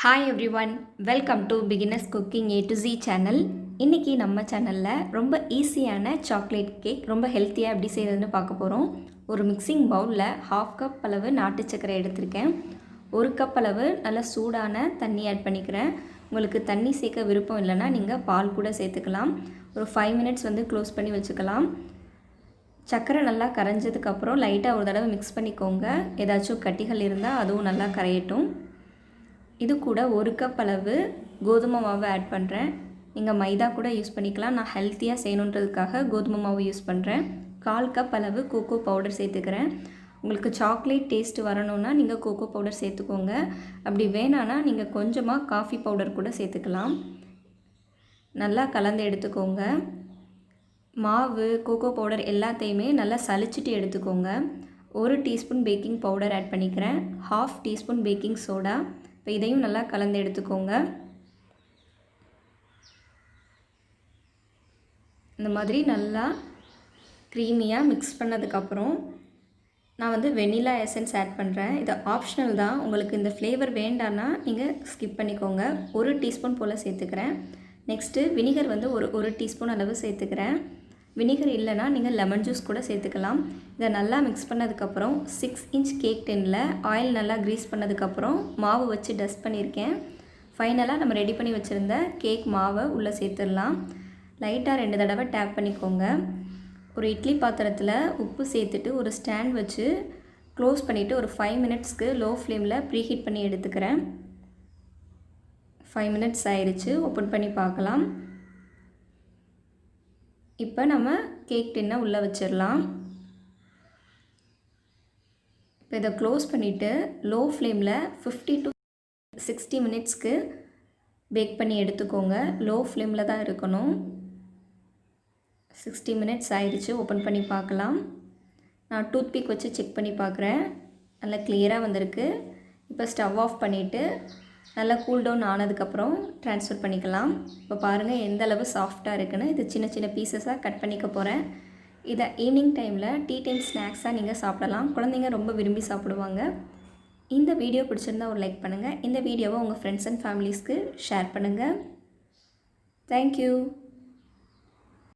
Hi every one, welcome to beginners cooking A to Z channel. இன்றைக்கி நம்ம சேனலில் ரொம்ப ஈஸியான சாக்லேட் கேக் ரொம்ப ஹெல்த்தியாக எப்படி செய்கிறதுன்னு பார்க்க போகிறோம். ஒரு மிக்சிங் பவுலில் 1/2 கப் அளவு நாட்டு சர்க்கரை எடுத்திருக்கேன். 1 கப் அளவு நல்லா சூடான தண்ணி ஆட் பண்ணிக்கிறேன். உங்களுக்கு தண்ணி சேர்க்க விருப்பம் இல்லைன்னா நீங்கள் பால் கூட சேர்த்துக்கலாம். ஒரு 5 மினிட்ஸ் க்ளோஸ் பண்ணி வச்சுக்கலாம். சர்க்கரை நல்லா கரைஞ்சதுக்கப்புறம் லைட்டாக ஒரு தடவை மிக்ஸ் பண்ணிக்கோங்க. ஏதாச்சும் கட்டிகள் இருந்தால் அதுவும் நல்லா கரையட்டும். இது கூட 1 கப் அளவு கோதுமை மாவு ஆட் பண்ணுறேன். நீங்கள் மைதா கூட யூஸ் பண்ணிக்கலாம். நான் ஹெல்த்தியாக செய்யணுன்றதுக்காக கோதுமை மாவு யூஸ் பண்ணுறேன். 1/4 கப் அளவு கோகோ பவுடர் சேர்த்துக்கிறேன். உங்களுக்கு சாக்லேட் டேஸ்ட் வரணுன்னா நீங்கள் கோகோ பவுடர் சேர்த்துக்கோங்க. அப்படி வேணான்னா நீங்கள் கொஞ்சமாக காஃபி பவுடர் கூட சேர்த்துக்கலாம். நல்லா கலந்து எடுத்துக்கோங்க. மாவு கோகோ பவுடர் எல்லாத்தையுமே நல்லா சலிச்சிட்டு எடுத்துக்கோங்க. 1 டீஸ்பூன் பேக்கிங் பவுடர் ஆட் பண்ணிக்கிறேன். 1/2 டீஸ்பூன் பேக்கிங் சோடா. இப்போ இதையும் நல்லா கலந்து எடுத்துக்கோங்க. இந்த மாதிரி நல்லா க்ரீமியாக மிக்ஸ் பண்ணதுக்கப்புறம் நான் வெனிலா எசன்ஸ் ஆட் பண்ணுறேன். இது ஆப்ஷனல் தான். உங்களுக்கு இந்த ஃப்ளேவர் வேண்டான்னா நீங்கள் ஸ்கிப் பண்ணிக்கோங்க. 1 டீஸ்பூன் போல் சேர்த்துக்கிறேன். நெக்ஸ்ட்டு வினிகர் ஒரு டீஸ்பூன் அளவு சேர்த்துக்கிறேன். வினிகர் இல்லைனா நீங்கள் லெமன் ஜூஸ் கூட சேர்த்துக்கலாம். இதை நல்லா மிக்ஸ் பண்ணதுக்கப்புறம் 6 இன்ச் கேக் டின்னில் ஆயில் நல்லா க்ரீஸ் பண்ணதுக்கப்புறம் மாவு வச்சு டஸ்ட் பண்ணியிருக்கேன். ஃபைனலாக நம்ம ரெடி பண்ணி வச்சுருந்த கேக் மாவை உள்ளே சேர்த்துடலாம். லைட்டாக 2 தடவை டேப் பண்ணிக்கோங்க. ஒரு இட்லி பாத்திரத்தில் உப்பு சேர்த்துட்டு ஒரு ஸ்டாண்ட் வச்சு க்ளோஸ் பண்ணிவிட்டு ஒரு 5 மினிட்ஸ்க்கு லோ ஃப்ளேமில் ப்ரீஹீட் பண்ணி எடுத்துக்கிறேன். 5 மினிட்ஸ் ஆயிடுச்சு. ஓப்பன் பண்ணி பார்க்கலாம். இப்போ நம்ம கேக் டின்னை உள்ளே வச்சிடலாம். இப்போ இதை க்ளோஸ் பண்ணிவிட்டு லோ ஃப்ளேமில் 50 to 60 மினிட்ஸ்க்கு பேக் பண்ணி எடுத்துக்கோங்க. லோ ஃப்ளேமில் தான் இருக்கணும். 60 மினிட்ஸ் ஆயிடுச்சு. ஓப்பன் பண்ணி பார்க்கலாம். நான் டூத்பிக் வச்சு செக் பண்ணி பார்க்குறேன். நல்லா கிளியராக வந்திருக்கு. இப்போ ஸ்டவ் ஆஃப் பண்ணிவிட்டு நல்லா கூல் டவுன் ஆனதுக்கப்புறம் ட்ரான்ஸ்ஃபர் பண்ணிக்கலாம். இப்போ பாருங்கள் எந்த அளவு சாஃப்டாக இருக்குன்னு. இது சின்ன சின்ன பீசஸாக கட் பண்ணிக்க போகிறேன். இதை ஈவினிங் டைமில் டீ டைம் ஸ்நாக்ஸாக நீங்கள் சாப்பிடலாம். குழந்தைங்க ரொம்ப விரும்பி சாப்பிடுவாங்க. இந்த வீடியோ பிடிச்சிருந்தால் ஒரு லைக் பண்ணுங்கள். இந்த வீடியோவை உங்கள் ஃப்ரெண்ட்ஸ் அண்ட் ஃபேமிலிஸ்க்கு ஷேர் பண்ணுங்கள். தேங்க்யூ.